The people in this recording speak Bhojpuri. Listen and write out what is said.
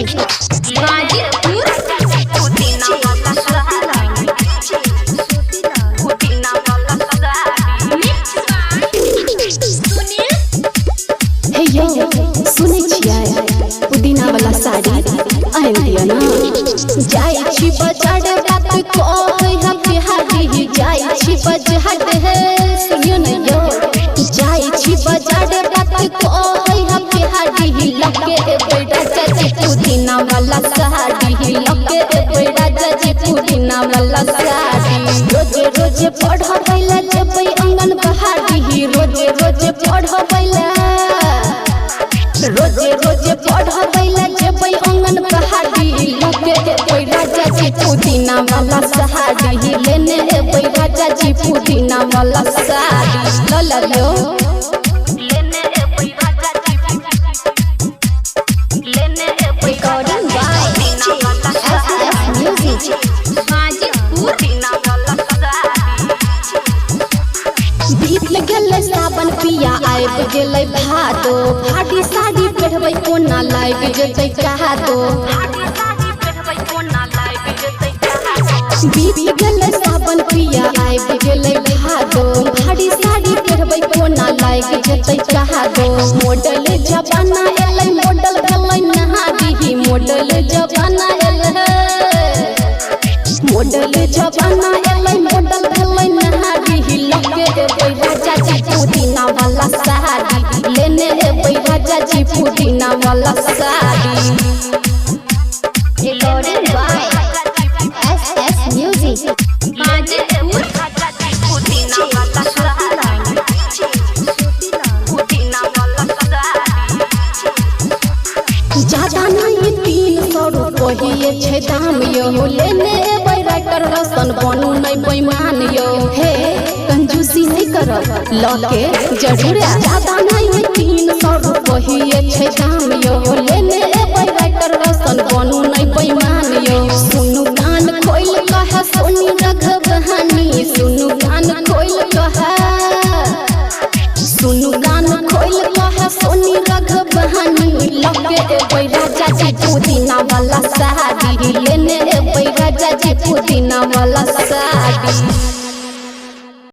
गाजीपुर पुदीना वाला साड़ी पुदीना वाला साड़ी सुनिए हे यो सुनै छियै पुदीना वाला साड़ी आइन दिया ना जाय छी बाजार बात कहै हम बिहारी जाय छी बाजार हे सुनियो न यो जाय छी बाजार बात कहै हम बिहारी लगे बेटा चाची पुदीना वाला साड़ी लगे बेटा चाची पुदीना वाला साड़ी रोज रोज पढ़ाबैला जबै अंगन बहारी रोज रोज पढ़ाबैला रोजे रोजे पढ़ाबैला जबै अंगन बहारी लगे एबै राजा जी पुदीना वाला साड़ी लेने एबै राजा जी पुदीना वाला साड़ी ल लो लेने एबै राजा जी लेने एबै recording by SS music Ghazipur पुदीना वाला साड़ी बीत गेलै सावन पिया आबि गेलै भादो फाड़ी साड़ी पहिरबै कोना लागि जेतै कहादो बीत गेलै सावन पिया आबि गेलै भादो फाड़ी साड़ी पहिरबै कोना लागि जेतै कहादो मॉडल जमाना एलै मॉडल भेलै नहारी मॉडल जमाना एलै मॉडल जमाना एलै मॉडल भेलै नहारी लगे एबै राजा जी पुदीना वाला साड़ी लेने एबै राजा जी पुदीना वाला sari recording by SS music Ghazipur पुदीना वाला साड़ी पुदीना वाला साड़ी ज्यादा नहीं 300 रुपये छै दाम यो लेने एबै राइटर रसन बनू नहीं बेईमान यो हे कंजूसी नहीं करब लके जरूर ज्यादा नहीं 300 रुपये छै दाम यो लेने एबै राइटर रसन बनू नहीं बेईमान यो सुनु कान खोल कह सोनी रघबहानी सुनु कान खोल कह सुनु कान खोल कह सोनी रघबहानी लगे एबै राजा जी पुदीना वाला साड़ी लेने एबै राजा जी पुदीना वाला साड़ी।